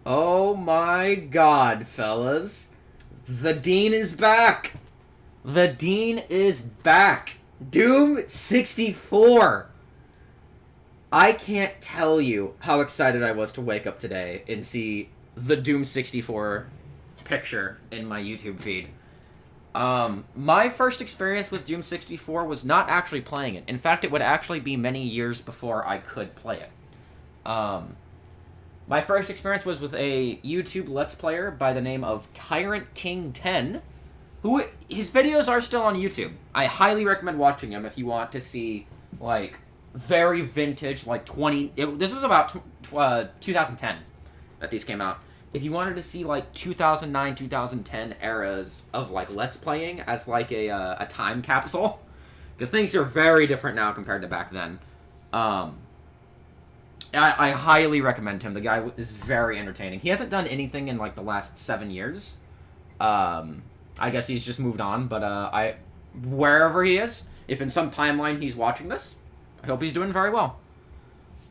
Oh my god, fellas. The Dean is back! The Dean is back! Doom 64! I can't tell you how excited I was to wake up today and see the Doom 64 picture in my YouTube feed. My first experience with Doom 64 was not actually playing it. In fact, it would actually be many years before I could play it. My first experience was with a YouTube Let's Player by the name of Tyrant King 10, who, his videos are still on YouTube. I highly recommend watching them if you want to see, like, very vintage, like, this was about 2010 that these came out. If you wanted to see, like, 2009, 2010 eras of, like, Let's Playing as, like, a time capsule, because things are very different now compared to back then, I highly recommend him. The guy is very entertaining. He hasn't done anything in, like, the last 7 years. I guess he's just moved on, but, wherever he is, if in some timeline he's watching this, I hope he's doing very well.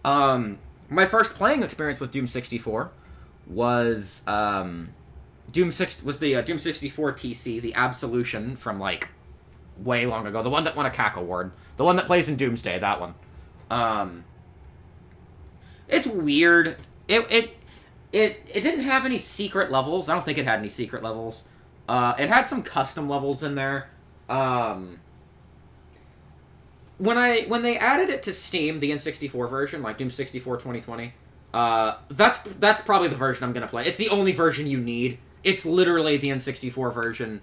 My first playing experience with Doom 64 was, Doom 64 TC, the Absolution from, like, way long ago. The one that won a CAC award. The one that plays in Doomsday, that one. It's weird. It didn't have any secret levels. I don't think it had any secret levels. It had some custom levels in there. When they added it to Steam, the N64 version, like Doom 64 2020, that's probably the version I'm gonna play. It's the only version you need. It's literally the N64 version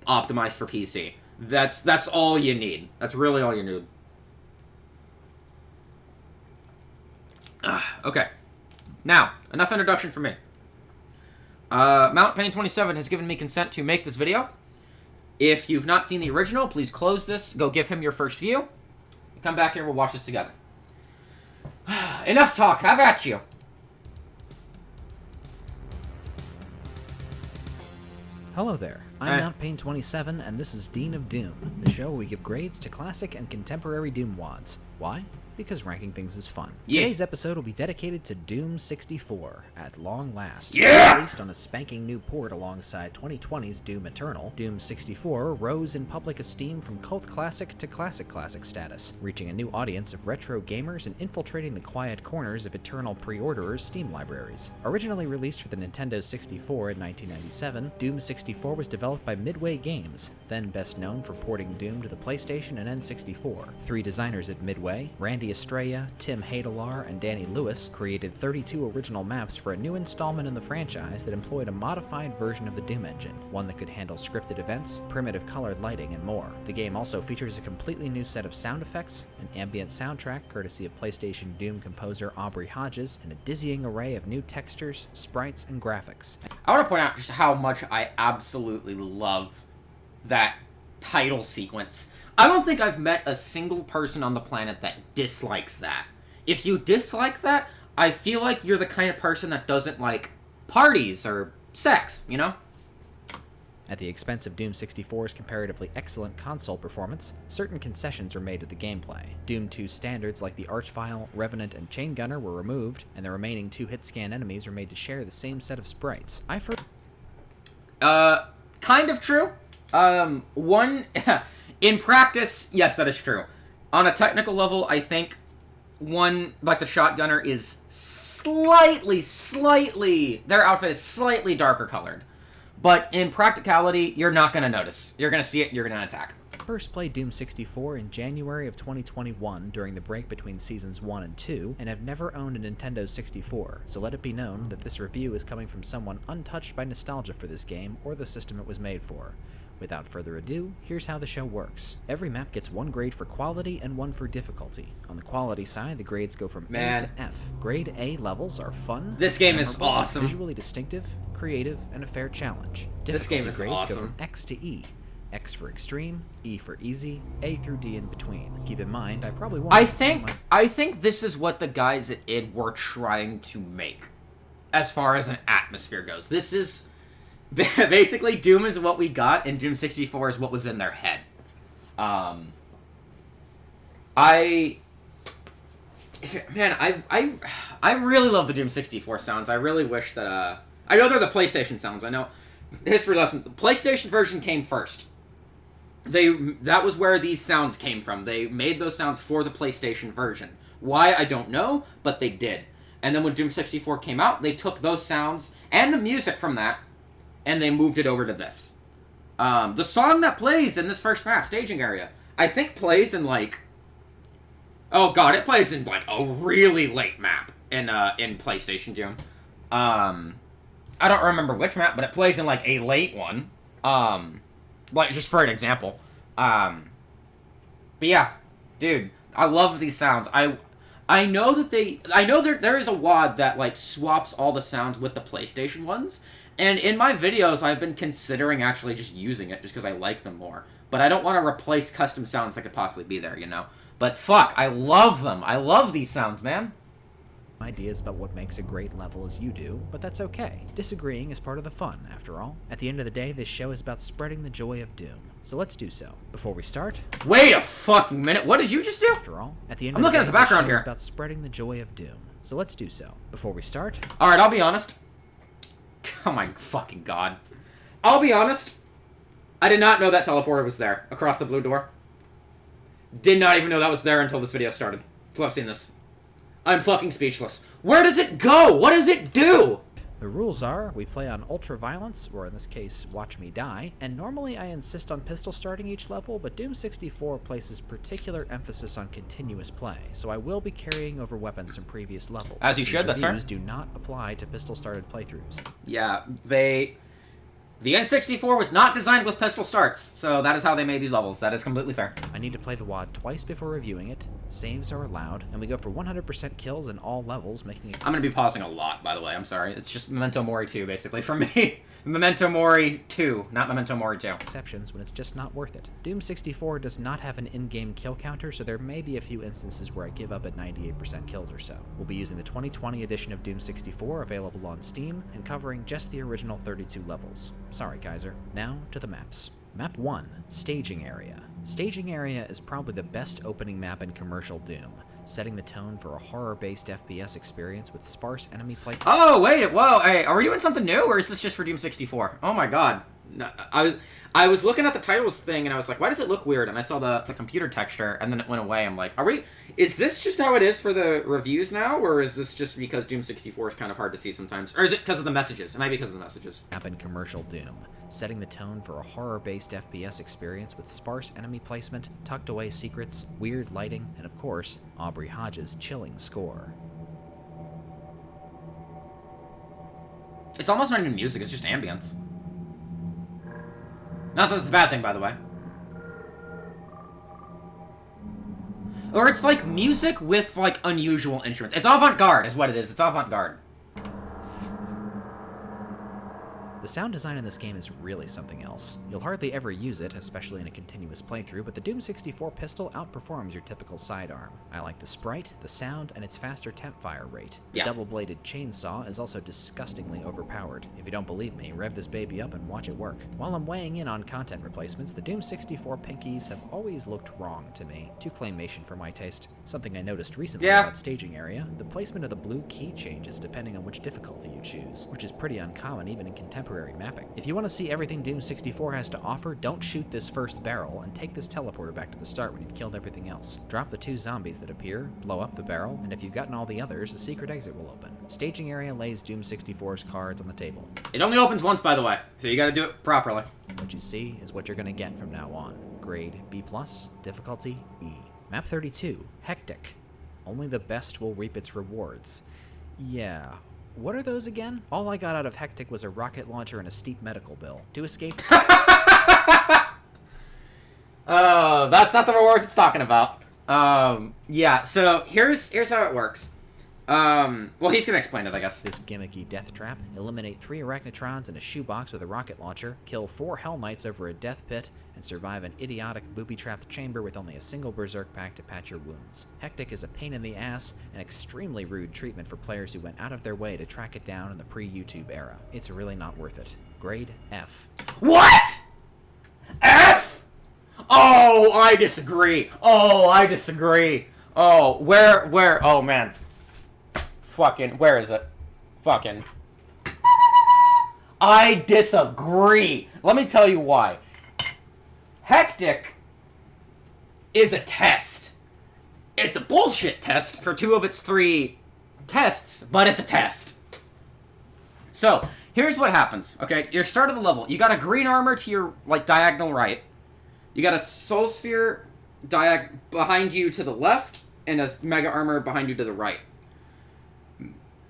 optimized for PC. That's all you need. That's really all you need. Okay. Now, enough introduction from me. Mount Pain 27 has given me consent to make this video. If you've not seen the original, please close this, go give him your first view. Come back here and we'll watch this together. Enough talk, have at you! Hello there, I'm Mount Pain 27 and this is Dean of Doom, the show where we give grades to classic and contemporary Doom wads. Why? Because ranking things is fun. Yeah. Today's episode will be dedicated to Doom 64, at long last. Yeah! Released on a spanking new port alongside 2020's Doom Eternal, Doom 64 rose in public esteem from cult classic to classic status, reaching a new audience of retro gamers and infiltrating the quiet corners of Eternal pre-orderers' Steam libraries. Originally released for the Nintendo 64 in 1997, Doom 64 was developed by Midway Games, then best known for porting Doom to the PlayStation and N64. Three designers at Midway, Randy Estrella, Tim Hadelar, and Danny Lewis, created 32 original maps for a new installment in the franchise that employed a modified version of the Doom engine, one that could handle scripted events, primitive colored lighting, and more. The game also features a completely new set of sound effects, an ambient soundtrack courtesy of PlayStation Doom composer Aubrey Hodges, and a dizzying array of new textures, sprites, and graphics. I want to point out just how much I absolutely love that title sequence. I don't think I've met a single person on the planet that dislikes that. If you dislike that, I feel like you're the kind of person that doesn't like parties or sex, you know? At the expense of Doom 64's comparatively excellent console performance, certain concessions were made to the gameplay. Doom 2 standards like the Archvile, Revenant, and Chain Gunner were removed, and the remaining two hit-scan enemies were made to share the same set of sprites. Kind of true. In practice, yes, that is true. On a technical level, I think one, like the Shotgunner, is slightly, their outfit is slightly darker colored. But in practicality, you're not going to notice. You're going to see it, you're going to attack. First played Doom 64 in January of 2021 during the break between Seasons 1 and 2, and have never owned a Nintendo 64, so let it be known that this review is coming from someone untouched by nostalgia for this game or the system it was made for. Without further ado, here's how the show works. Every map gets one grade for quality and one for difficulty. On the quality side, the grades go from A to F. Grade A levels are fun, this game is awesome, visually distinctive, creative, and a fair challenge. This game is grades awesome. Go from X to E. X for extreme, E for easy, A through D in between. Keep in mind, I probably won't. I think this is what the guys at id were trying to make, as far as an atmosphere goes. This is basically Doom is what we got, and Doom 64 is what was in their head. Man, I really love the Doom 64 sounds. I really wish that, I know they're the PlayStation sounds. I know. History lesson. The PlayStation version came first. That was where these sounds came from. They made those sounds for the PlayStation version. Why, I don't know, but they did. And then when Doom 64 came out, they took those sounds and the music from that, and they moved it over to this. The song that plays in this first map, staging area, I think plays in, like... Oh god, it plays in, like, a really late map in PlayStation Doom. I don't remember which map, but it plays in, like, a late one. Like, just for an example. But yeah, dude, I love these sounds. I know that I know there is a WAD that, like, swaps all the sounds with the PlayStation ones. And in my videos, I've been considering actually just using it just because I like them more. But I don't want to replace custom sounds that could possibly be there, you know? But fuck, I love them. I love these sounds, man. Ideas about what makes a great level as you do, but that's okay. Disagreeing is part of the fun, after all. At the end of the day, this show is about spreading the joy of Doom. So let's do so. Before we start... Wait a fucking minute, what did you just do? After all, at the end I'm of the looking day, at the background this show here. is about spreading the joy of Doom. So let's do so. Before we start... Alright, I'll be honest. Oh my fucking god. I'll be honest. I did not know that teleporter was there, across the blue door. Did not even know that was there until this video started. Until I've seen this. I'm fucking speechless. Where does it go? What does it do? The rules are, we play on Ultra Violence, or in this case, Watch Me Die, and normally I insist on pistol starting each level, but Doom 64 places particular emphasis on continuous play, so I will be carrying over weapons from previous levels. As you should, that's fair. These reviews do not apply to pistol-started playthroughs. Yeah, The N64 was not designed with pistol starts, so that is how they made these levels. That is completely fair. I need to play the WAD twice before reviewing it, saves are allowed, and we go for 100% kills in all levels, making it... I'm going to be pausing a lot, by the way. I'm sorry. It's just Memento Mori 2, basically, for me. Memento Mori 2, not Memento Mori 2. Exceptions when it's just not worth it. Doom 64 does not have an in-game kill counter, so there may be a few instances where I give up at 98% kills or so. We'll be using the 2020 edition of Doom 64, available on Steam, and covering just the original 32 levels. Sorry, Kaiser. Now to the maps. Map 1, Staging Area. Staging Area is probably the best opening map in commercial Doom, setting the tone for a horror-based FPS experience with sparse enemy play... Oh, wait, whoa, hey, are we doing something new, or is this just for Doom 64? Oh my god. No, I was looking at the titles thing, and I was like, why does it look weird? And I saw the computer texture, and then it went away. I'm like, is this just how it is for the reviews now, or is this just because Doom 64 is kind of hard to see sometimes? Or is it because of the messages? It might be because of the messages. Map in commercial Doom, setting the tone for a horror-based FPS experience with sparse enemy placement, tucked away secrets, weird lighting, and of course, Aubrey Hodges' chilling score. It's almost not even music, it's just ambience. Not that it's a bad thing, by the way. Or it's like music with, like, unusual instruments. It's avant-garde is what it is. It's avant-garde. The sound design in this game is really something else. You'll hardly ever use it, especially in a continuous playthrough, but the Doom 64 pistol outperforms your typical sidearm. I like the sprite, the sound, and its faster tapfire rate. The double-bladed chainsaw is also disgustingly overpowered. If you don't believe me, rev this baby up and watch it work. While I'm weighing in on content replacements, the Doom 64 pinkies have always looked wrong to me. Too claymation for my taste. Something I noticed recently about Staging Area, the placement of the blue key changes depending on which difficulty you choose, which is pretty uncommon even in contemporary mapping. If you want to see everything Doom 64 has to offer, don't shoot this first barrel, and take this teleporter back to the start when you've killed everything else. Drop the 2 zombies that appear, blow up the barrel, and if you've gotten all the others, a secret exit will open. Staging Area lays Doom 64's cards on the table. It only opens once, by the way, so you gotta do it properly. What you see is what you're gonna get from now on. Grade B+, difficulty E. Map 32, Hectic. Only the best will reap its rewards. Yeah. What are those again? All I got out of Hectic was a rocket launcher and a steep medical bill. To escape... Oh, that's not the rewards it's talking about. Yeah, so here's how it works. Well, he's gonna explain it, I guess. This gimmicky death trap, eliminate 3 arachnotrons in a shoebox with a rocket launcher, kill 4 Hell Knights over a death pit, and survive an idiotic booby-trapped chamber with only a single berserk pack to patch your wounds. Hectic is a pain in the ass and extremely rude treatment for players who went out of their way to track it down in the pre-YouTube era. It's really not worth it. Grade F. What? F? Oh, I disagree. Oh, I disagree. Oh, where? Oh, man. Fucking, where is it? Fucking. I disagree. Let me tell you why. Hectic is a test. It's a bullshit test for 2 of its 3 tests, but it's a test. So, here's what happens, okay? Your start of the level, you got a green armor to your, like, diagonal right. You got a soul sphere behind you to the left, and a mega armor behind you to the right.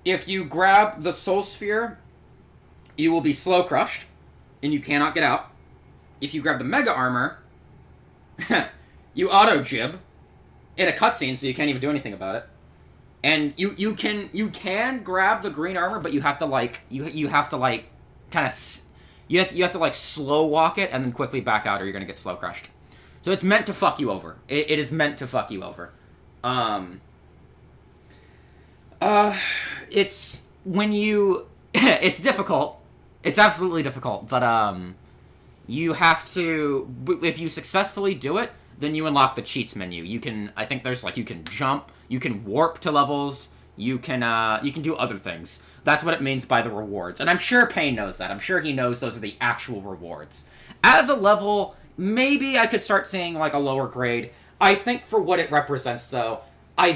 If you grab the soul sphere, you will be slow crushed, and you cannot get out. If you grab the mega armor, you auto jib in a cutscene, so you can't even do anything about it. And you can grab the green armor, but you have to like you have to like kind of you have to like slow walk it and then quickly back out, or you're gonna get slow crushed. So it's meant to fuck you over. It is meant to fuck you over. It's when you it's difficult. It's absolutely difficult, but you have to, if you successfully do it, then you unlock the cheats menu. You can, I think there's like, you can jump, you can warp to levels, you can do other things. That's what it means by the rewards. And I'm sure Payne knows that. I'm sure he knows those are the actual rewards. As a level, maybe I could start seeing like a lower grade. I think for what it represents though, I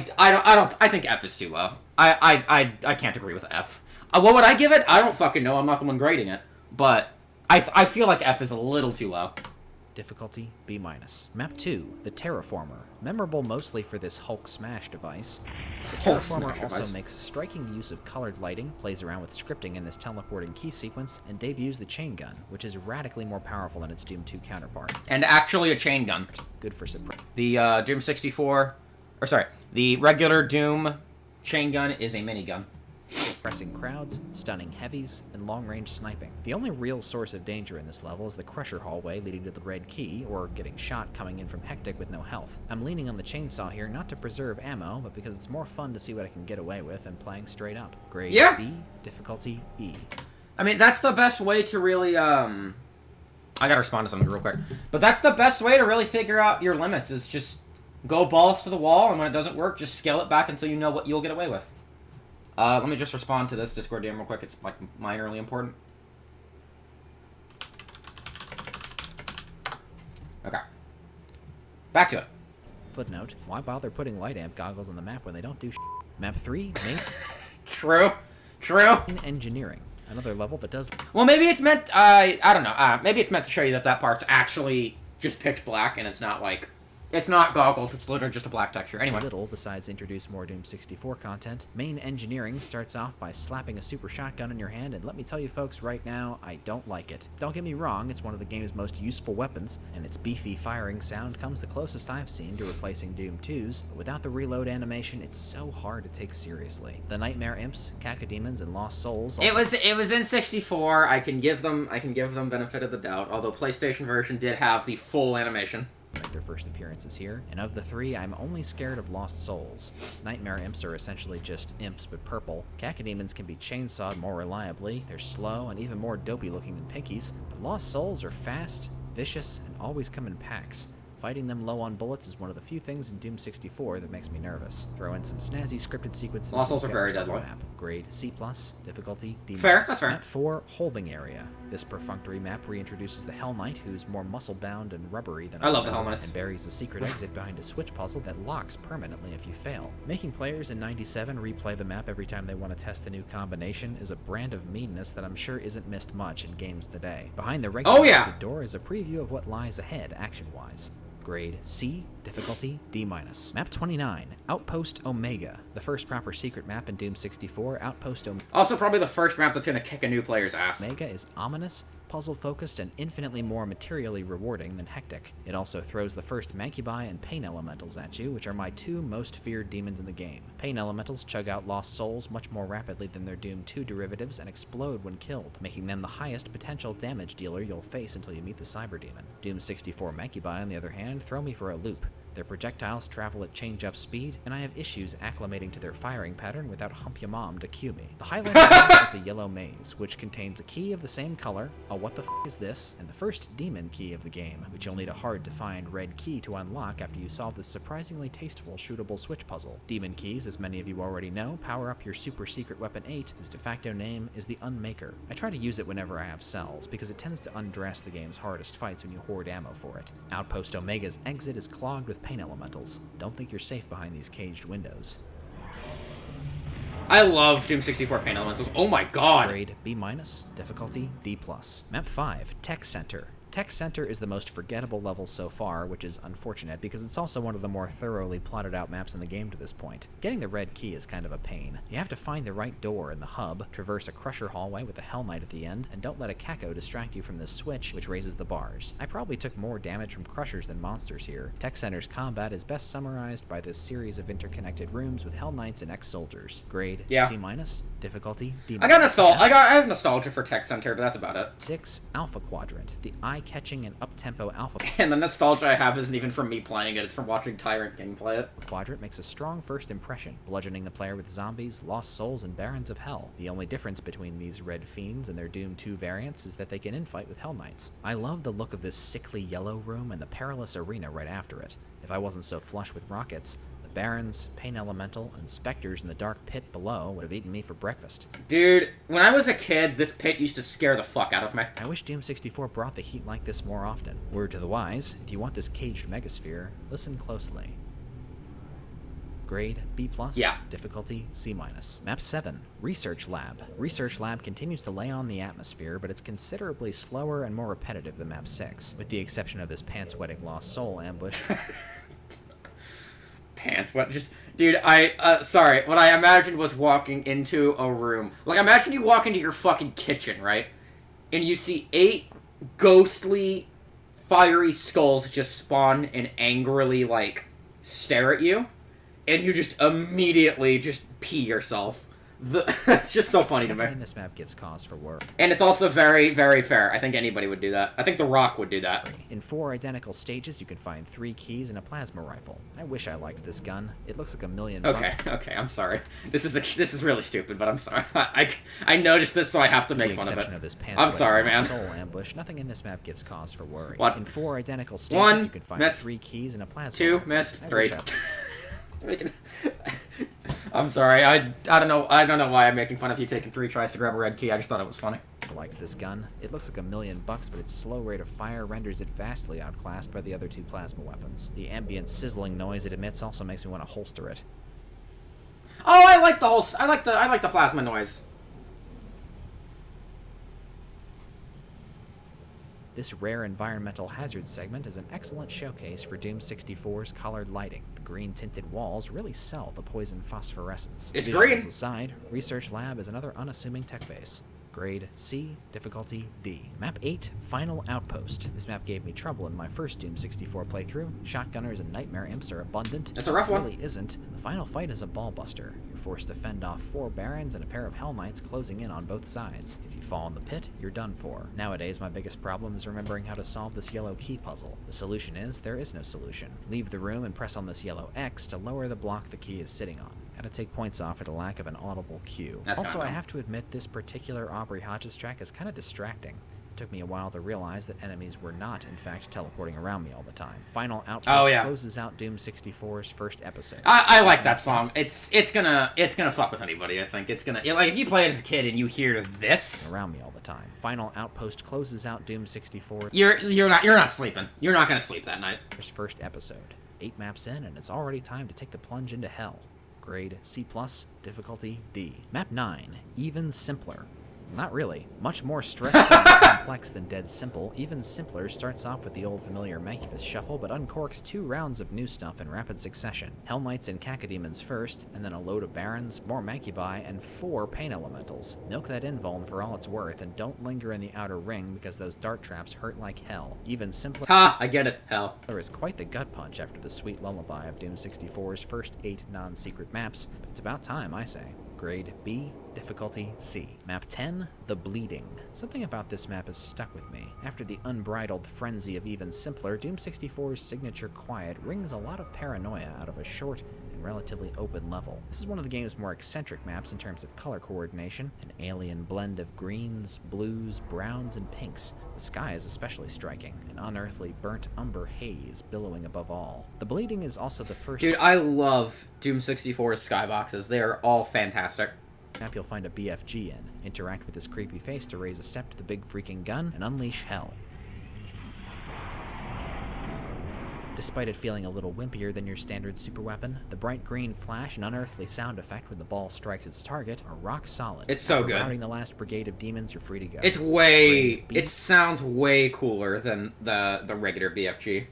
think F is too low. I can't agree with F. What would I give it? I don't fucking know. I'm not the one grading it. But I feel like F is a little too low. Difficulty B-. Map 2, the Terraformer. Memorable mostly for this Hulk smash device. The Terraformer also makes striking use of colored lighting, plays around with scripting in this teleporting key sequence, and debuts the chain gun, which is radically more powerful than its Doom 2 counterpart. And actually a chain gun. Good for surprise. The Doom 64, or sorry, the regular Doom chain gun is a minigun. Pressing crowds, stunning heavies, and long-range sniping. The only real source of danger in this level is the Crusher hallway leading to the red key, or getting shot coming in from Hectic with no health. I'm leaning on the chainsaw here not to preserve ammo, but because it's more fun to see what I can get away with and playing straight up. Grade B, difficulty E. I mean, that's the best way to really, I gotta respond to something real quick. But that's the best way to really figure out your limits, is just go balls to the wall, and when it doesn't work, just scale it back until you know what you'll get away with. Let me just respond to this Discord DM real quick. It's, like, minorly important. Okay. Back to it. Footnote, why bother putting light amp goggles on the map when they don't do shit? Map 3, main... True. Engineering. Another level that does... Well, maybe it's meant, I don't know. Maybe it's meant to show you that part's actually just pitch black, and it's not, like... It's not goggles, it's literally just a black texture. Anyway. Little besides introduce more Doom 64 content. Main engineering starts off by slapping a super shotgun in your hand, and let me tell you folks right now, I don't like it. Don't get me wrong, it's one of the game's most useful weapons, and its beefy firing sound comes the closest I've seen to replacing Doom 2's, but without the reload animation, it's so hard to take seriously. The Nightmare Imps, Cacodemons, and Lost Souls also... It was in 64. I can give them benefit of the doubt, although PlayStation version did have the full animation. Make their first appearances here, and of the 3, I'm only scared of Lost Souls. Nightmare Imps are essentially just imps but purple. Cacodemons can be chainsawed more reliably, they're slow and even more dopey looking than Pinkies, but Lost Souls are fast, vicious, and always come in packs. Fighting them low on bullets is one of the few things in Doom 64 that makes me nervous. Throw in some snazzy scripted sequences. Lost Souls are very deadly. Map. Grade C+, difficulty D-. Fair, that's fair. Map 4, Holding Area. This perfunctory map reintroduces the Hell Knight, who's more muscle-bound and rubbery than I love the Hell Knights. and buries a secret exit behind a switch puzzle that locks permanently if you fail. Making players in 97 replay the map every time they want to test a new combination is a brand of meanness that I'm sure isn't missed much in games today. Behind the regular exit door is a preview of what lies ahead action-wise. Grade C, difficulty D-. Map 29, Outpost Omega. The first proper secret map in Doom 64, Outpost Omega. Also probably the first map that's gonna kick a new player's ass. Omega is ominous, puzzle-focused, and infinitely more materially rewarding than Hectic. It also throws the first Mancubi and Pain Elementals at you, which are my 2 most feared demons in the game. Pain Elementals chug out Lost Souls much more rapidly than their Doom 2 derivatives and explode when killed, making them the highest potential damage dealer you'll face until you meet the Cyber Demon. Doom 64 Mancubi, on the other hand, throw me for a loop. Their projectiles travel at change-up speed, and I have issues acclimating to their firing pattern without Hump Ya Mom to cue me. The highlight of the game is the Yellow Maze, which contains a key of the same color, a what the f is this, and the first demon key of the game, which you'll need a hard-to-find red key to unlock after you solve this surprisingly tasteful shootable switch puzzle. Demon keys, as many of you already know, power up your super secret weapon 8, whose de facto name is the Unmaker. I try to use it whenever I have cells, because it tends to undress the game's hardest fights when you hoard ammo for it. Outpost Omega's exit is clogged with pain elementals. Don't think you're safe behind these caged windows. I love Doom 64 pain elementals. Oh my god. Grade B-, difficulty D+. Map 5, Tech Center. Tech Center is the most forgettable level so far, which is unfortunate because it's also one of the more thoroughly plotted out maps in the game to this point. Getting the red key is kind of a pain. You have to find the right door in the hub, traverse a Crusher hallway with a Hell Knight at the end, and don't let a Kako distract you from this switch, which raises the bars. I probably took more damage from Crushers than monsters here. Tech Center's combat is best summarized by this series of interconnected rooms with Hell Knights and ex-soldiers. Grade C-, difficulty D-. I have nostalgia for Tech Center, but that's about it. 6, Alpha Quadrant. The eye-catching and up-tempo Alpha And the nostalgia I have isn't even from me playing it, it's from watching Tyrant King play it. Quadrant makes a strong first impression, bludgeoning the player with zombies, lost souls, and barons of hell. The only difference between these red fiends and their Doom 2 variants is that they can infight with Hell Knights. I love the look of this sickly yellow room and the perilous arena right after it. If I wasn't so flush with rockets, Barons, Pain Elemental, and Spectres in the dark pit below would have eaten me for breakfast. Dude, when I was a kid, this pit used to scare the fuck out of me. I wish Doom 64 brought the heat like this more often. Word to the wise, if you want this caged megasphere, listen closely. Grade B+, difficulty C-. Map 7, Research Lab. Research Lab continues to lay on the atmosphere, but it's considerably slower and more repetitive than Map 6, with the exception of this pants-wetting Lost Soul ambush. Pants, what? Just, dude, sorry, what I imagined was walking into a room. Like, imagine you walk into your fucking kitchen, right? And you see 8 ghostly, fiery skulls just spawn and angrily, like, stare at you. And you just immediately just pee yourself. It's just so funny to me. This map gives cause for worry. And it's also very, very fair. I think anybody would do that. I think The Rock would do that. In 4 identical stages, you can find 3 keys and a plasma rifle. I wish I liked this gun. It looks like $1 million. Okay, I'm sorry. This is really stupid, but I'm sorry. I noticed this, so I have to make fun of it. I'm sorry, man. Soul ambush. Nothing in this map gives cause for worry. What? In 4 identical stages, you can find 3 keys and a plasma 2 rifle. missed. 3. I'm sorry. I don't know why I'm making fun of you taking 3 tries to grab a red key. I just thought it was funny. I liked this gun. It looks like $1 million, but its slow rate of fire renders it vastly outclassed by the other 2 plasma weapons. The ambient sizzling noise it emits also makes me want to holster it. Oh, I like the plasma noise. This rare environmental hazard segment is an excellent showcase for Doom 64's colored lighting. The green-tinted walls really sell the poison phosphorescence. It's Visuals green! Aside, Research Lab is another unassuming tech base. Grade C, difficulty D. Map 8, Final Outpost. This map gave me trouble in my first Doom 64 playthrough. Shotgunners and Nightmare Imps are abundant. It's a rough one. It really isn't. The final fight is a ballbuster. You're forced to fend off 4 Barons and a pair of Hell Knights closing in on both sides. If you fall in the pit, you're done for. Nowadays, my biggest problem is remembering how to solve this yellow key puzzle. The solution is, there is no solution. Leave the room and press on this yellow X to lower the block the key is sitting on. Gotta take points off for the lack of an audible cue. Also, I have to admit this particular Aubrey Hodges track is kind of distracting. It took me a while to realize that enemies were not, in fact, teleporting around me all the time. Final Outpost closes out Doom 64's first episode. I like that song. It's gonna fuck with anybody. I think it's gonna, like, if you play it as a kid and you hear this around me all the time. Final Outpost closes out Doom 64. You're not sleeping. You're not gonna sleep that night. First episode. 8 maps in, and it's already time to take the plunge into hell. Grade C+, difficulty D. Map 9, Even Simpler. Not really. Much more stressful and complex than Dead Simple. Even Simpler starts off with the old familiar Mancubus shuffle, but uncorks 2 rounds of new stuff in rapid succession. Hell Knights and Cacodemons first, and then a load of Barons, more Mancubi, and 4 Pain Elementals. Milk that invuln for all it's worth, and don't linger in the outer ring because those dart traps hurt like hell. Even Simpler I get it. Hell. There is quite the gut punch after the sweet lullaby of Doom 64's first 8 non-secret maps, but it's about time, I say. Grade B, difficulty C. Map 10, The Bleeding. Something about this map has stuck with me. After the unbridled frenzy of even simpler, Doom 64's signature quiet wrings a lot of paranoia out of a short and relatively open level. This is one of the game's more eccentric maps in terms of color coordination, an alien blend of greens, blues, browns, and pinks. The sky is especially striking, an unearthly burnt umber haze billowing above all. The Bleeding is also the first... Dude, I love Doom 64's skyboxes. They are all fantastic. Map you'll find a BFG in. Interact with this creepy face to raise a step to the big freaking gun and unleash hell. Despite it feeling a little wimpier than your standard superweapon, the bright green flash and unearthly sound effect when the ball strikes its target are rock solid. It's so After good. routing the last brigade of demons, you're free to go. It's way... It sounds way cooler than the regular BFG.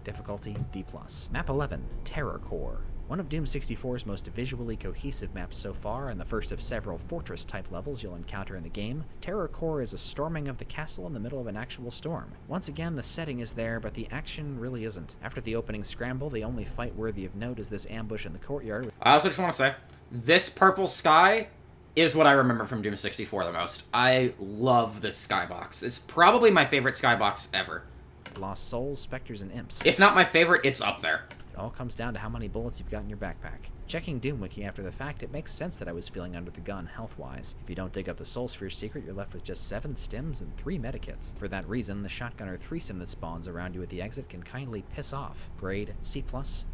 Difficulty D+. Map 11, Terror Core. One of Doom 64's most visually cohesive maps so far, and the first of several fortress-type levels you'll encounter in the game, Terror Core is a storming of the castle in the middle of an actual storm. Once again, the setting is there, but the action really isn't. After the opening scramble, the only fight worthy of note is this ambush in the courtyard. I also just want to say, this purple sky is what I remember from Doom 64 the most. I love this skybox. It's probably my favorite skybox ever. Lost souls, specters, and imps. If not my favorite, it's up there. It all comes down to how many bullets you've got in your backpack. Checking DoomWiki after the fact, it makes sense that I was feeling under the gun health-wise. If you don't dig up the Soul Sphere secret, you're left with just 7 stims and 3 medikits. For that reason, the shotgunner threesome that spawns around you at the exit can kindly piss off. Grade C+,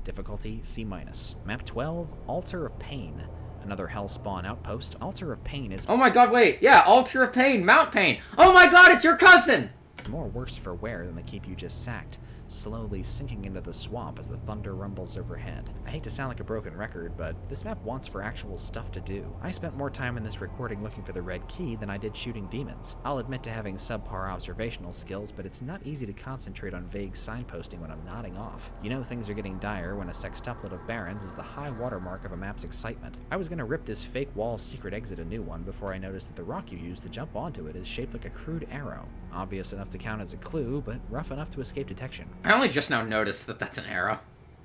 difficulty C-. Map 12, Altar of Pain. Another Hellspawn outpost. Altar of Pain is... Oh my god, wait. Yeah, Altar of Pain, Mount Pain. Oh my god, it's your cousin! more worse for wear than the keep you just sacked, slowly sinking into the swamp as the thunder rumbles overhead. I hate to sound like a broken record, but this map wants for actual stuff to do. I spent more time in this recording looking for the red key than I did shooting demons. I'll admit to having subpar observational skills, but it's not easy to concentrate on vague signposting when I'm nodding off. You know things are getting dire when a sextuplet of barons is the high watermark of a map's excitement. I was gonna rip this fake wall secret exit a new one before I noticed that the rock you use to jump onto it is shaped like a crude arrow. Obvious enough to count as a clue, but rough enough to escape detection. I only just now noticed that that's an arrow.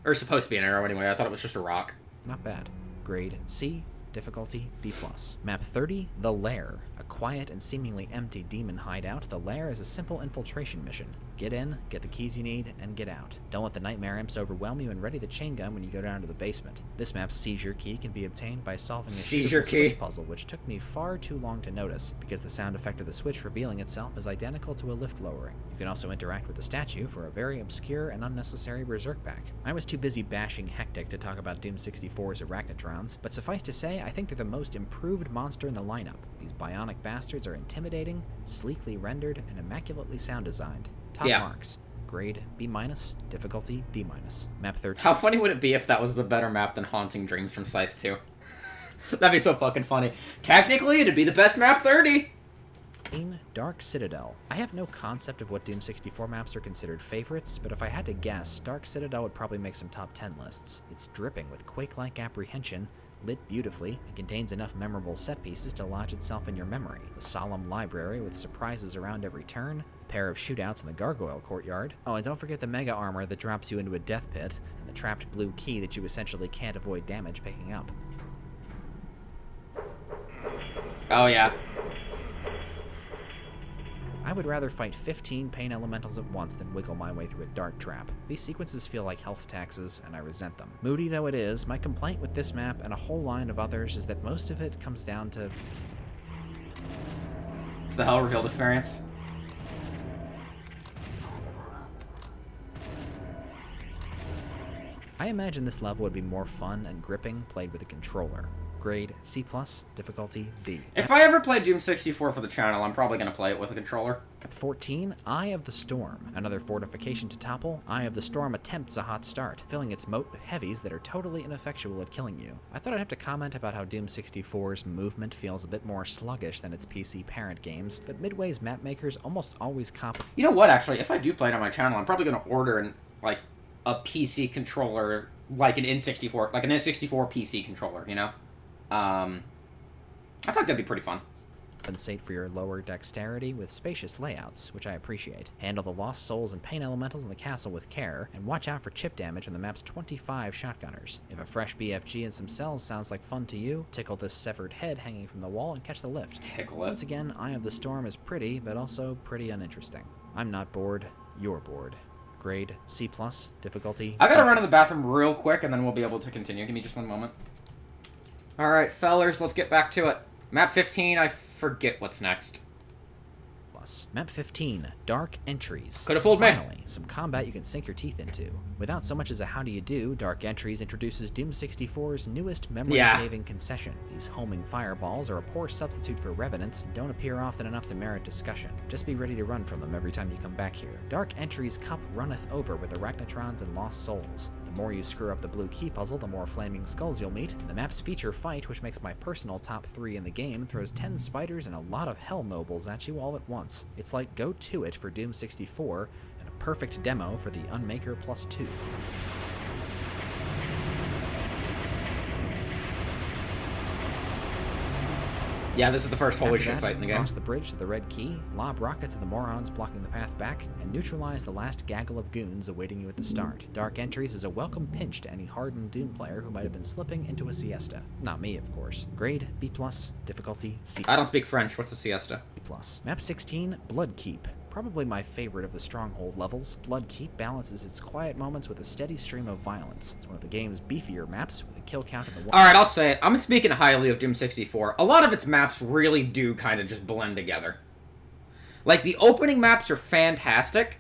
Or supposed to be an arrow anyway. I thought it was just a rock. Not bad. Grade C, difficulty D+. Map 30, The Lair. A quiet and seemingly empty demon hideout, The Lair is a simple infiltration mission. Get in, get the keys you need, and get out. Don't let the nightmare imps overwhelm you, and ready the chain gun when you go down to the basement. This map's seizure key can be obtained by solving a Seizure shootable key switch puzzle, which took me far too long to notice, because the sound effect of the switch revealing itself is identical to a lift lowering. You can also interact with the statue for a very obscure and unnecessary berserk pack. I was too busy bashing Hectic to talk about Doom 64's Arachnotrons, but suffice to say, I think they're the most improved monster in the lineup. These bionic bastards are intimidating, sleekly rendered, and immaculately sound designed. Top marks. Grade B-, difficulty D-. Map 13. How funny would it be if that was the better map than Haunting Dreams from Scythe 2? That'd be so fucking funny. Technically, it'd be the best map 30! Dark Citadel. I have no concept of what Doom 64 maps are considered favorites, but if I had to guess, Dark Citadel would probably make some top 10 lists. It's dripping with Quake-like apprehension, lit beautifully, and contains enough memorable set pieces to lodge itself in your memory. The solemn library with surprises around every turn, a pair of shootouts in the gargoyle courtyard. Oh, and don't forget the mega armor that drops you into a death pit, and the trapped blue key that you essentially can't avoid damage picking up. Oh yeah. I would rather fight 15 pain elementals at once than wiggle my way through a dart trap. These sequences feel like health taxes, and I resent them. Moody though it is, my complaint with this map and a whole line of others is that most of it comes down to... It's the Hell Revealed experience. I imagine this level would be more fun and gripping played with a controller. Grade C+, difficulty D. If I ever play Doom 64 for the channel, I'm probably going to play it with a controller. At 14, Eye of the Storm. Another fortification to topple, Eye of the Storm attempts a hot start, filling its moat with heavies that are totally ineffectual at killing you. I thought I'd have to comment about how Doom 64's movement feels a bit more sluggish than its PC parent games, but Midway's map makers almost always comp... You know what, actually? If I do play it on my channel, I'm probably going to order a PC controller, like an N64, like an N64 PC controller, you know? I thought that'd be pretty fun. Compensate for your lower dexterity with spacious layouts, which I appreciate. Handle the lost souls and pain elementals in the castle with care, and watch out for chip damage on the map's 25 shotgunners. If a fresh BFG and some cells sounds like fun to you, tickle this severed head hanging from the wall and catch the lift. Tickle it. Once again, Eye of the Storm is pretty, but also pretty uninteresting. I'm not bored, you're bored. Grade C+, difficulty... I gotta run to the bathroom real quick, and then we'll be able to continue. Give me just one moment. Alright, fellers, let's get back to it. Map 15, I forget what's next. Map 15, Dark Entries. Could've fooled me. Finally, some combat you can sink your teeth into. Without so much as a how do you do, Dark Entries introduces Doom 64's newest memory-saving concession. These homing fireballs are a poor substitute for revenants and don't appear often enough to merit discussion. Just be ready to run from them every time you come back here. Dark Entries' cup runneth over with arachnotrons and lost souls. The more you screw up the blue key puzzle, the more flaming skulls you'll meet. The map's feature fight, which makes my personal top 3 in the game, throws 10 spiders and a lot of hell nobles at you all at once. It's like Go To It for Doom 64, and a perfect demo for the Unmaker Plus 2. Yeah, this is the first holy shit fight in the game. Cross the bridge to the red key, lob rockets at the morons blocking the path back, and neutralize the last gaggle of goons awaiting you at the start. Dark Entries is a welcome pinch to any hardened Doom player who might have been slipping into a siesta. Not me, of course. Grade B+, difficulty C+. I don't speak French. What's a siesta? B+. Map 16, Bloodkeep. Probably my favorite of the Stronghold levels, Bloodkeep balances its quiet moments with a steady stream of violence. It's one of the game's beefier maps, with a kill count in the... Alright, I'll say it. I'm speaking highly of Doom 64. A lot of its maps really do kind of just blend together. Like, the opening maps are fantastic,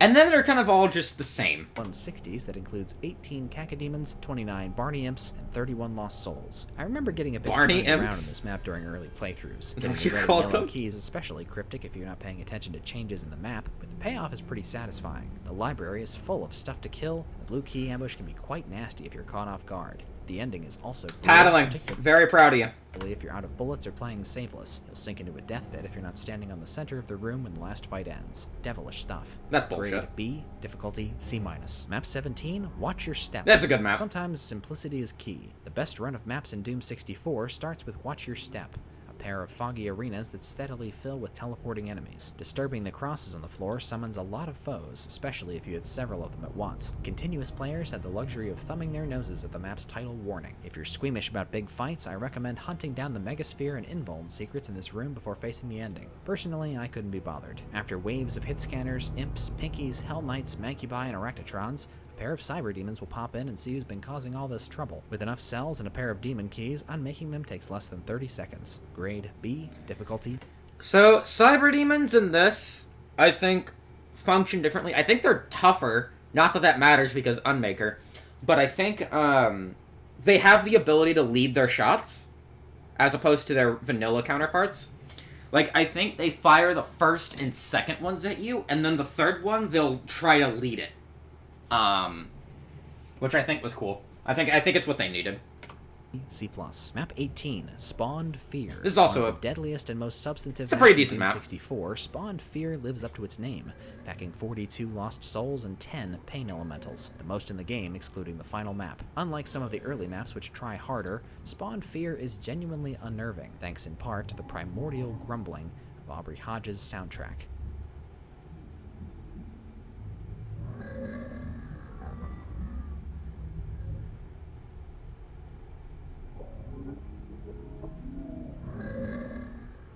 and then they're kind of all just the same. 160s that includes 18 Cacodemons, 29 Barney Imps, and 31 Lost Souls. I remember getting a bit Barney turned around in Imps? this map during early playthroughs. Is that what Getting you the red called and yellow them? key is especially cryptic if you're not paying attention to changes in the map, but the payoff is pretty satisfying. The library is full of stuff to kill, and the blue key ambush can be quite nasty if you're caught off guard. The ending is also brutal, Paddling. particularly Very proud of you. if you're out of bullets or playing saveless. You'll sink into a death pit if you're not standing on the center of the room when the last fight ends. Devilish stuff. That's bullshit. Grade B, difficulty C-. Map 17, Watch Your Step. That's a good map. Sometimes simplicity is key. The best run of maps in Doom 64 starts with Watch Your Step, a pair of foggy arenas that steadily fill with teleporting enemies. Disturbing the crosses on the floor summons a lot of foes, especially if you hit several of them at once. Continuous players have the luxury of thumbing their noses at the map's title warning. If you're squeamish about big fights, I recommend hunting down the Megasphere and Invuln secrets in this room before facing the ending. Personally, I couldn't be bothered. After waves of hit scanners, imps, pinkies, hell knights, mancubi, and arachnotrons, a pair of cyber demons will pop in and see who's been causing all this trouble. With enough cells and a pair of demon keys, unmaking them takes less than 30 seconds. Grade B, difficulty. So, cyber demons in this, I think, function differently. I think they're tougher. Not that that matters because Unmaker. But I think they have the ability to lead their shots as opposed to their vanilla counterparts. Like, I think they fire the first and second ones at you, and then the third one, they'll try to lead it. Which I think was cool. I think it's what they needed. C+. Map 18, Spawned Fear. This is also one of the deadliest and most substantive it's a pretty maps in decent Doom map. 64. Spawned Fear lives up to its name, packing 42 lost souls and 10 pain elementals, the most in the game excluding the final map. Unlike some of the early maps which try harder, Spawned Fear is genuinely unnerving, thanks in part to the primordial grumbling of Aubrey Hodges' soundtrack.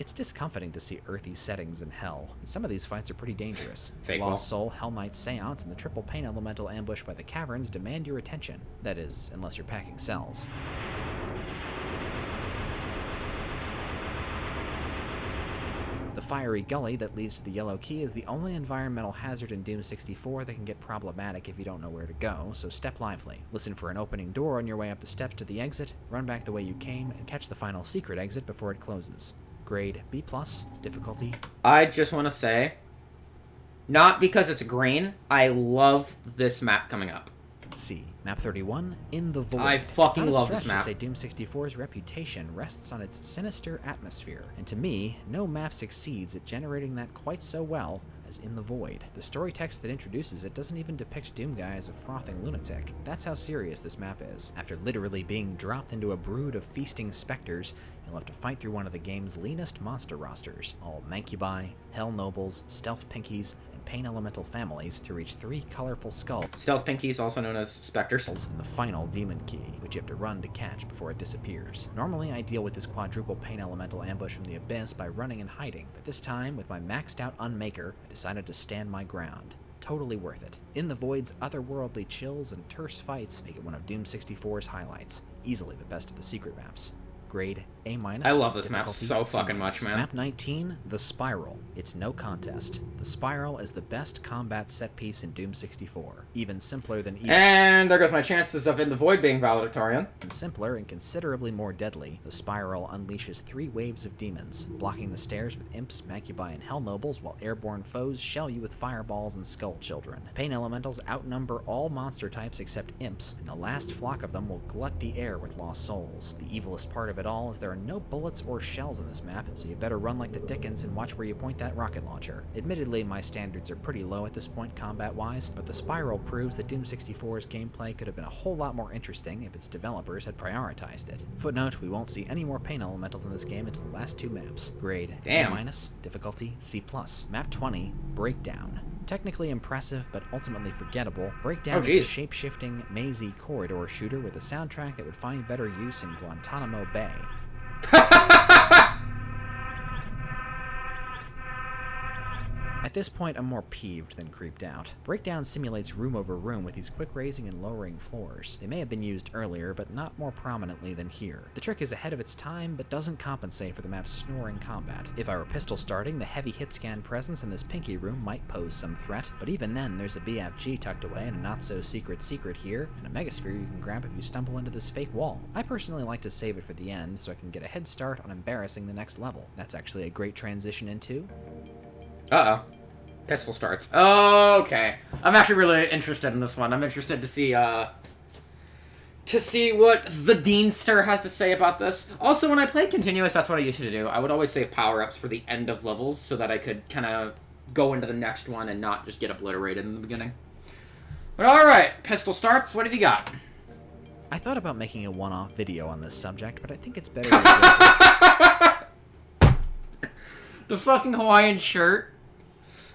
It's discomforting to see earthy settings in Hell, and some of these fights are pretty dangerous. Fake The wall. Lost Soul, Hell Knight Seance, and the triple pain elemental ambush by the caverns demand your attention. That is, unless you're packing cells. The fiery gully that leads to the yellow key is the only environmental hazard in Doom 64 that can get problematic if you don't know where to go, so step lively. Listen for an opening door on your way up the steps to the exit, run back the way you came, and catch the final secret exit before it closes. Grade B+, difficulty. I just want to say, not because it's green, I love this map coming up. C. Map 31, In the Void. I fucking love this It's not a map. stretch to say Doom 64's reputation rests on its sinister atmosphere, and to me, no map succeeds at generating that quite so well as In the Void. The story text that introduces it doesn't even depict Doomguy as a frothing lunatic. That's how serious this map is. After literally being dropped into a brood of feasting specters, you'll have to fight through one of the game's leanest monster rosters, all Mancubi, Hell Nobles, Stealth Pinkies, and Pain Elemental families to reach 3 colorful skulls. Stealth Pinkies, also known as Spectres. And the final Demon Key, which you have to run to catch before it disappears. Normally, I deal with this quadruple Pain Elemental ambush from the Abyss by running and hiding, but this time, with my maxed out Unmaker, I decided to stand my ground. Totally worth it. In the Void's otherworldly chills and terse fights make it one of Doom 64's highlights, easily the best of the secret maps. Grade A-. I love this map so fucking much, man. Map 19, The Spiral. It's no contest. The Spiral is the best combat set piece in Doom 64. Even simpler than evil. And there goes my chances of In the Void being valedictorian. And simpler and considerably more deadly, The Spiral unleashes 3 waves of demons, blocking the stairs with imps, Mancubi, and Hell Nobles, while airborne foes shell you with fireballs and skull children. Pain Elementals outnumber all monster types except imps, and the last flock of them will glut the air with lost souls. The evilest part of it all is there are no bullets or shells in this map, so you better run like the Dickens and watch where you point that rocket launcher. Admittedly, my standards are pretty low at this point combat-wise, but The Spiral proves that Doom 64's gameplay could have been a whole lot more interesting if its developers had prioritized it. Footnote, we won't see any more Pain Elementals in this game until the last 2 maps. Grade A-, difficulty C+. Map 20, Breakdown. Technically impressive, but ultimately forgettable, Breakdown is a shape-shifting, mazy corridor shooter with a soundtrack that would find better use in Guantanamo Bay. At this point, I'm more peeved than creeped out. Breakdown simulates room over room with these quick raising and lowering floors. They may have been used earlier, but not more prominently than here. The trick is ahead of its time, but doesn't compensate for the map's snoring combat. If I were pistol starting, the heavy hit scan presence in this pinky room might pose some threat, but even then, there's a BFG tucked away and a not-so-secret secret here, and a Megasphere you can grab if you stumble into this fake wall. I personally like to save it for the end, so I can get a head start on embarrassing the next level. That's actually a great transition into... Uh-oh. Pistol starts. Okay. I'm actually really interested in this one. I'm interested to see what the Deanster has to say about this. Also, when I played Continuous, that's what I used to do. I would always save power-ups for the end of levels so that I could kind of go into the next one and not just get obliterated in the beginning. But alright, pistol starts. What have you got? I thought about making a one-off video on this subject, but I think it's better to The fucking Hawaiian shirt.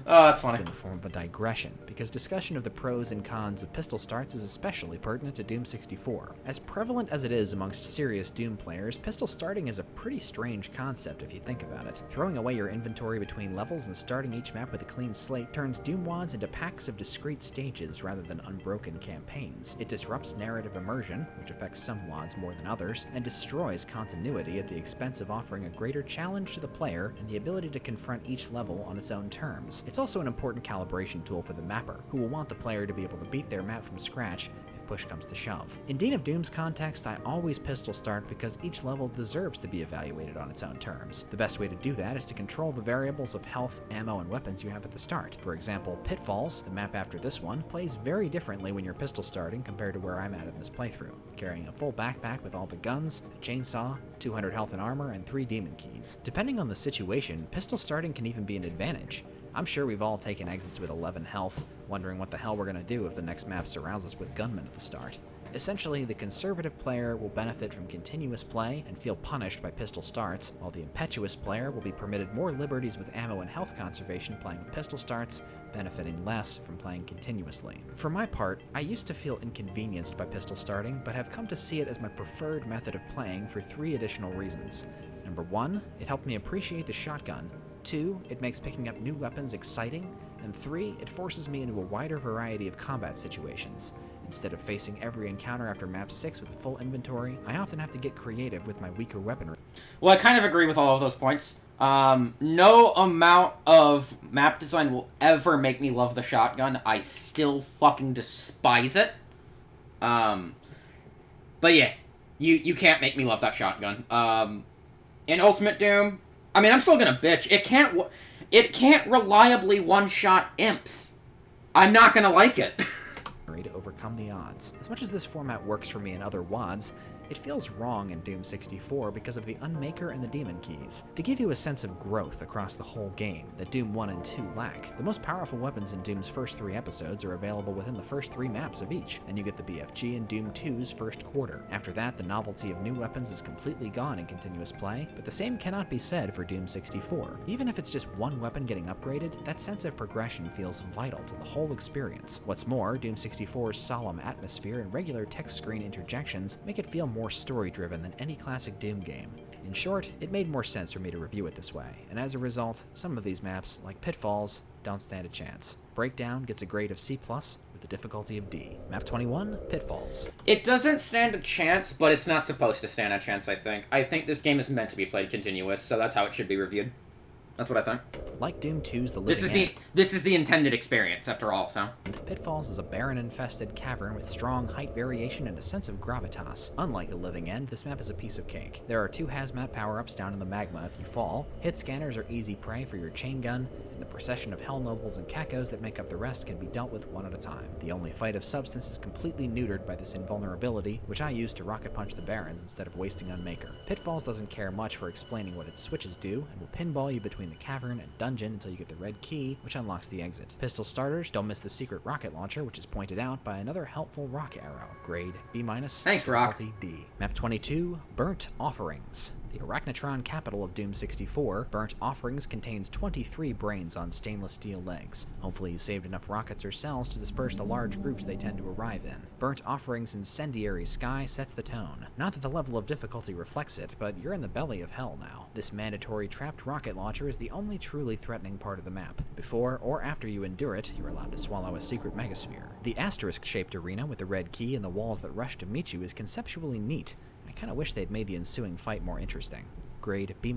Oh, that's funny. In the form of a digression, because discussion of the pros and cons of pistol starts is especially pertinent to Doom 64. As prevalent as it is amongst serious Doom players, pistol starting is a pretty strange concept if you think about it. Throwing away your inventory between levels and starting each map with a clean slate turns Doom WADs into packs of discrete stages rather than unbroken campaigns. It disrupts narrative immersion, which affects some WADs more than others, and destroys continuity at the expense of offering a greater challenge to the player and the ability to confront each level on its own terms. It's also an important calibration tool for the mapper, who will want the player to be able to beat their map from scratch if push comes to shove. In Dean of Doom's context, I always pistol start because each level deserves to be evaluated on its own terms. The best way to do that is to control the variables of health, ammo, and weapons you have at the start. For example, Pitfalls, the map after this one, plays very differently when you're pistol starting compared to where I'm at in this playthrough, carrying a full backpack with all the guns, a chainsaw, 200 health and armor, and 3 demon keys. Depending on the situation, pistol starting can even be an advantage. I'm sure we've all taken exits with 11 health, wondering what the hell we're gonna do if the next map surrounds us with gunmen at the start. Essentially, the conservative player will benefit from continuous play and feel punished by pistol starts, while the impetuous player will be permitted more liberties with ammo and health conservation playing with pistol starts, benefiting less from playing continuously. For my part, I used to feel inconvenienced by pistol starting, but have come to see it as my preferred method of playing for 3 additional reasons. Number 1, it helped me appreciate the shotgun. 2, it makes picking up new weapons exciting, and 3, it forces me into a wider variety of combat situations. Instead of facing every encounter after map 6 with a full inventory, I often have to get creative with my weaker weaponry. Well, I kind of agree with all of those points. No amount of map design will ever make me love the shotgun. I still fucking despise it. But yeah, you can't make me love that shotgun. In Ultimate Doom, I mean, I'm still gonna bitch. It can't reliably one-shot imps. I'm not gonna like it. To overcome the odds. As much as this format works for me in other WADs, It feels wrong in Doom 64 because of the Unmaker and the Demon Keys. They give you a sense of growth across the whole game that Doom 1 and 2 lack. The most powerful weapons in Doom's first 3 episodes are available within the first 3 maps of each, and you get the BFG in Doom 2's first quarter. After that, the novelty of new weapons is completely gone in continuous play, but the same cannot be said for Doom 64. Even if it's just one weapon getting upgraded, that sense of progression feels vital to the whole experience. What's more, Doom 64's solemn atmosphere and regular text screen interjections make it feel more story-driven than any classic Doom game. In short, it made more sense for me to review it this way, and as a result, some of these maps, like Pitfalls, don't stand a chance. Breakdown gets a grade of C+, with the difficulty of D. Map 21, Pitfalls. It doesn't stand a chance, but it's not supposed to stand a chance, I think. I think this game is meant to be played continuous, so that's how it should be reviewed. That's what I think. Like Doom 2's The Living End, This is the intended experience, after all, so. Pitfalls is a barren-infested cavern with strong height variation and a sense of gravitas. Unlike The Living End, this map is a piece of cake. There are 2 hazmat power-ups down in the magma if you fall, hit scanners are easy prey for your chain gun, and the procession of Hell Nobles and Cacos that make up the rest can be dealt with one at a time. The only fight of substance is completely neutered by this invulnerability, which I use to rocket punch the barons instead of wasting Unmaker. Pitfalls doesn't care much for explaining what its switches do, and will pinball you between the cavern and dungeon until you get the red key, which unlocks the exit. Pistol starters, don't miss the secret rocket launcher, which is pointed out by another helpful rock arrow. Grade B-. Thanks, Rock. D. Map 22, Burnt Offerings. The Arachnotron capital of Doom 64, Burnt Offerings contains 23 brains on stainless steel legs. Hopefully you saved enough rockets or cells to disperse the large groups they tend to arrive in. Burnt Offerings' incendiary sky sets the tone. Not that the level of difficulty reflects it, but you're in the belly of hell now. This mandatory trapped rocket launcher is the only truly threatening part of the map. Before or after you endure it, you're allowed to swallow a secret megasphere. The asterisk-shaped arena with the red key and the walls that rush to meet you is conceptually neat. I kinda wish they'd made the ensuing fight more interesting. Grade B-,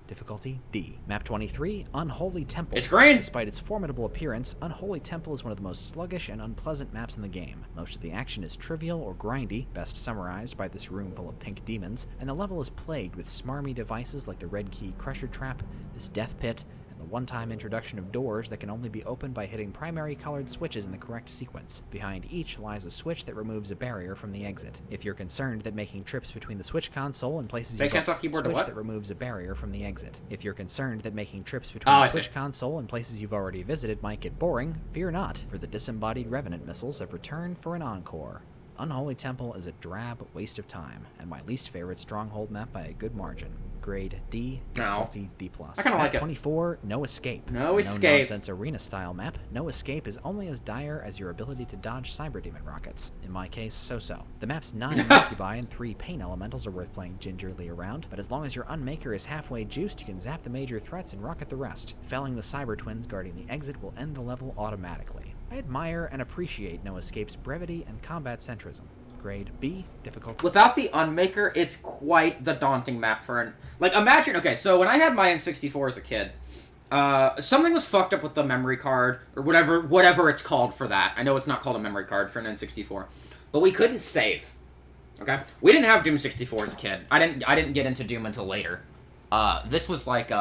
difficulty D. Map 23, Unholy Temple. It's green! Despite its formidable appearance, Unholy Temple is one of the most sluggish and unpleasant maps in the game. Most of the action is trivial or grindy, best summarized by this room full of pink demons, and the level is plagued with smarmy devices like the Red Key Crusher Trap, this Death Pit, the one-time introduction of doors that can only be opened by hitting primary colored switches in the correct sequence. Behind each lies a switch that removes a barrier from the exit. If you're concerned that making trips between the Switch console and places Switch that removes a barrier from the exit. If you're concerned that making trips between the Switch console and places you've already visited might get boring, fear not, for the disembodied Revenant missiles have returned for an encore. Unholy Temple is a drab waste of time, and my least favorite stronghold map by a good margin. Grade D, difficulty D+. I kinda like it. 24, No Escape. No Escape. No-nonsense arena-style map, No Escape is only as dire as your ability to dodge Cyberdemon rockets. In my case, so-so. The map's 9 Incubi and 3 Pain Elementals are worth playing gingerly around, but as long as your Unmaker is halfway juiced, you can zap the major threats and rocket the rest. Felling the Cyber Twins guarding the exit will end the level automatically. I admire and appreciate No Escape's brevity and combat centrism. Grade B, difficulty. Without the Unmaker, it's quite the daunting map for an... Like, imagine... Okay, so when I had my N64 as a kid, something was fucked up with the memory card, or whatever it's called for that. I know it's not called a memory card for an N64. But we couldn't save. Okay? We didn't have Doom 64 as a kid. I didn't get into Doom until later. This was like,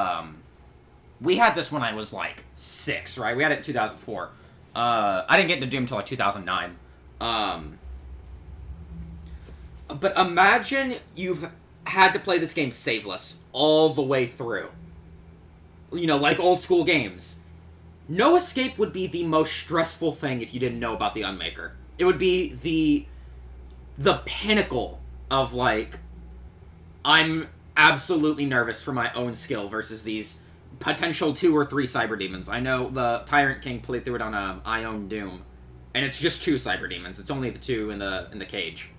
we had this when I was, like, 6, right? We had it in 2004. I didn't get into Doom until, like, 2009. But imagine you've had to play this game saveless all the way through. You know, like old school games. No Escape would be the most stressful thing if you didn't know about the Unmaker. It would be the pinnacle of, like, I'm absolutely nervous for my own skill versus these potential 2 or 3 Cyberdemons. I know the Tyrant King played through it on Ion Doom, and it's just 2 Cyberdemons. It's only the 2 in the cage.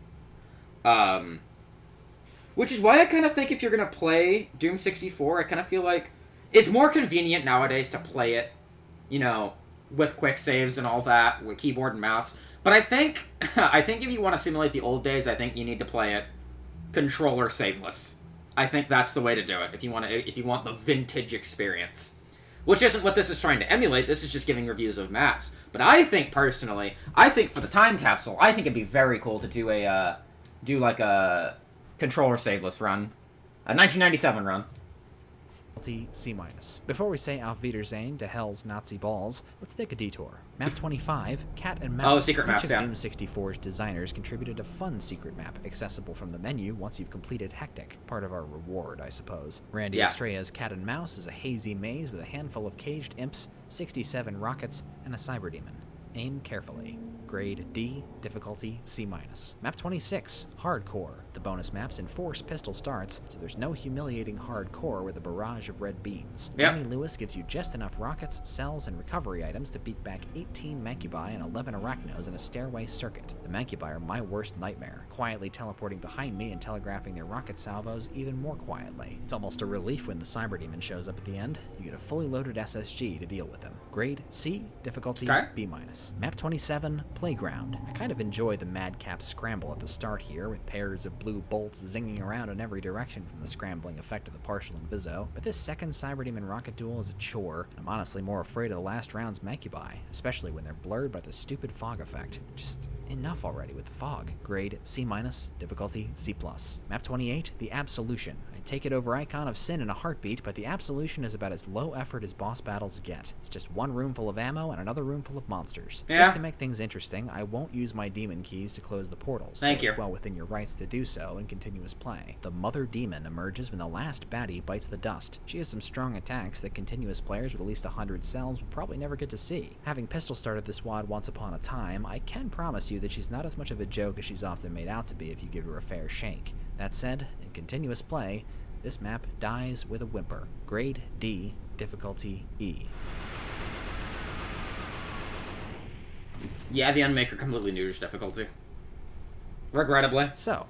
Which is why I kind of think if you're going to play Doom 64, I kind of feel like it's more convenient nowadays to play it, you know, with quick saves and all that, with keyboard and mouse. But I think if you want to simulate the old days, I think you need to play it controller saveless. I think that's the way to do it if you want the vintage experience. Which isn't what this is trying to emulate, this is just giving reviews of maps. But I think, personally, for the time capsule, I think it'd be very cool to do like a controller saveless run. A 1997 run. C-. Before we say Auf Wiedersehen to hell's Nazi balls, let's take a detour. Map 25, Cat and Mouse. Oh, secret maps, Each of yeah. Doom 64's designers contributed a fun secret map, accessible from the menu once you've completed Hectic. Part of our reward, I suppose. Randy Yeah. Estrella's Cat and Mouse is a hazy maze with a handful of caged imps, 67 rockets, and a cyber demon. Aim carefully. Grade D, difficulty C-. Map 26, Hardcore. The bonus maps enforce pistol starts, so there's no humiliating hardcore with a barrage of red beams. Yep. Danny Lewis gives you just enough rockets, cells, and recovery items to beat back 18 Mancubi and 11 Arachnos in a stairway circuit. The Mancubi are my worst nightmare, quietly teleporting behind me and telegraphing their rocket salvos even more quietly. It's almost a relief when the Cyber Demon shows up at the end. You get a fully loaded SSG to deal with him. Grade C, difficulty Okay. B-. Map 27, Playground. I kind of enjoy the madcap scramble at the start here, with pairs of blue bolts zinging around in every direction from the scrambling effect of the partial inviso, but this second Cyber Demon rocket duel is a chore, and I'm honestly more afraid of the last round's Mancubi, especially when they're blurred by the stupid fog effect. Just enough already with the fog. Grade C-, difficulty C+. Map 28, The Absolution. I'd take it over Icon of Sin in a heartbeat, but The Absolution is about as low effort as boss battles get. It's just one room full of ammo and another room full of monsters. Yeah. Just to make things interesting, I won't use my demon keys to close the portals. Thank though you. It's well within your rights to do so in continuous play. The Mother Demon emerges when the last baddie bites the dust. She has some strong attacks that continuous players with at least 100 cells will probably never get to see. Having pistol started this wad once upon a time, I can promise you that she's not as much of a joke as she's often made out to be if you give her a fair shake. That said, in continuous play, this map dies with a whimper. Grade D, difficulty E. Yeah, the Unmaker completely neuters difficulty. Regrettably. So,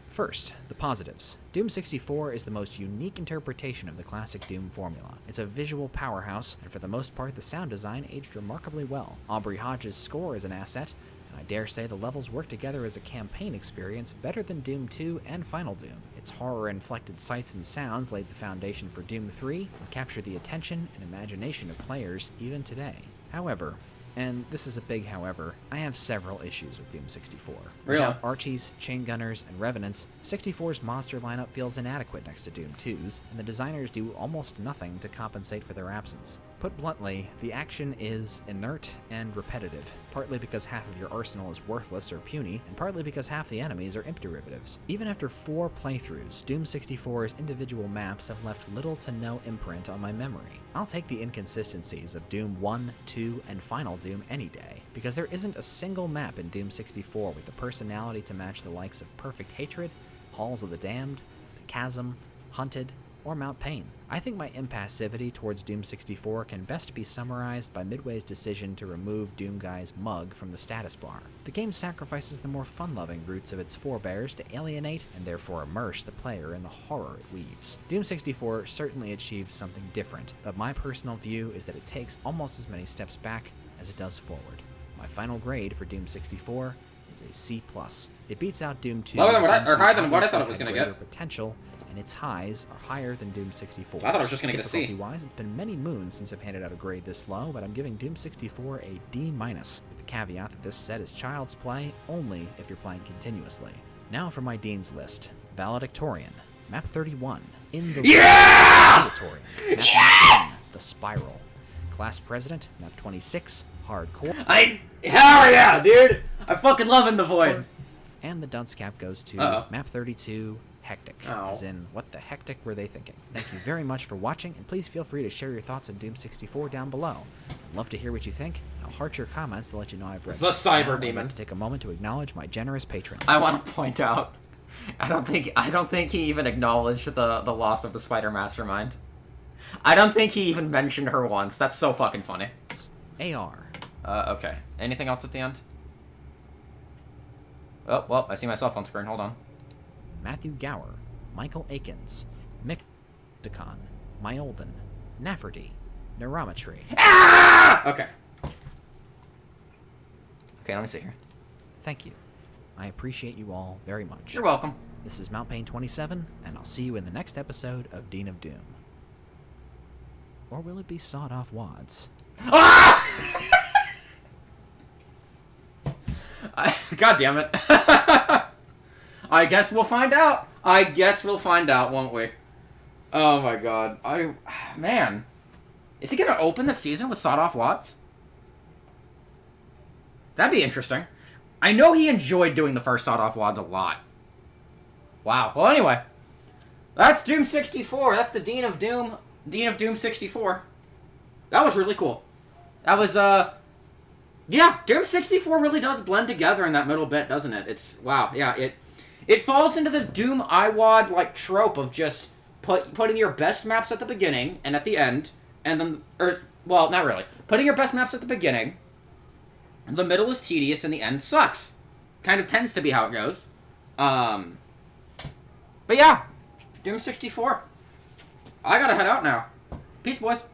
first, the positives. Doom 64 is the most unique interpretation of the classic Doom formula. It's a visual powerhouse, and for the most part, the sound design aged remarkably well. Aubrey Hodges' score is an asset, and I dare say the levels work together as a campaign experience better than Doom 2 and Final Doom. Its horror-inflected sights and sounds laid the foundation for Doom 3 and captured the attention and imagination of players even today. However, and this is a big however, I have several issues with Doom 64. Really? Without Archies, Chain Gunners, and Revenants, 64's monster lineup feels inadequate next to Doom 2's, and the designers do almost nothing to compensate for their absence. Put bluntly, the action is inert and repetitive, partly because half of your arsenal is worthless or puny, and partly because half the enemies are imp derivatives. Even after 4 playthroughs, Doom 64's individual maps have left little to no imprint on my memory. I'll take the inconsistencies of Doom 1, 2, and Final Doom any day, because there isn't a single map in Doom 64 with the personality to match the likes of Perfect Hatred, Halls of the Damned, The Chasm, Hunted, or Mount Pain. I think my impassivity towards Doom 64 can best be summarized by Midway's decision to remove Doomguy's mug from the status bar. The game sacrifices the more fun-loving roots of its forebears to alienate and therefore immerse the player in the horror it weaves. Doom 64 certainly achieves something different, but my personal view is that it takes almost as many steps back as it does forward. My final grade for Doom 64 is a C+. It beats out Doom 2. Lower than what I- Doom or 2 higher than what I thought it obviously was had gonna greater potential, and its highs are higher than Doom 64. I thought I was just gonna get a C. Difficulty-wise, it's been many moons since I've handed out a grade this low, but I'm giving Doom 64 a D-, with the caveat that this set is child's play only if you're playing continuously. Now for my Dean's list. Valedictorian, Map 31, In the Yeah! Valedictorian, Map 19, The Spiral. Class President, Map 26, Hardcore. Hell yeah, dude! I fucking love In the Void. And the dunce cap goes to Uh-oh. Map 32, Hectic. Oh. As in, what the hectic were they thinking? Thank you very much for watching, and please feel free to share your thoughts on Doom 64 down below. I'd love to hear what you think. I'll heart your comments to let you know I've read The them. Cyber Now, I'd Demon. like to take a moment to acknowledge my generous patrons. I want to point out, I don't think he even acknowledged the loss of the Spider Mastermind. I don't think he even mentioned her once. That's so fucking funny. AR, Okay. Anything else at the end? Oh, well, I see myself on screen. Hold on. Matthew Gower, Michael Akins, Mixicon, Myolden, Nafferty, Neurometry. Ah! Okay. Okay, let me see here. Thank you. I appreciate you all very much. You're welcome. This is Mount Pain 27, and I'll see you in the next episode of Dean of Doom. Or will it be sawed-off wads? Ah! God damn it. I guess we'll find out. I guess we'll find out, won't we? Oh my god. Man. Is he gonna open the season with sawed-off wads? That'd be interesting. I know he enjoyed doing the first sawed-off wads a lot. Wow. Well, anyway. That's Doom 64. That's the Dean of Doom 64. That was really cool. That was, yeah, Doom 64 really does blend together in that middle bit, doesn't it? It's, wow, yeah, it falls into the Doom iWad, like, trope of just putting your best maps at the beginning and at the end, and then, well, not really. Putting your best maps at the beginning, the middle is tedious, and the end sucks. Kind of tends to be how it goes. But yeah, Doom 64. I gotta head out now. Peace, boys.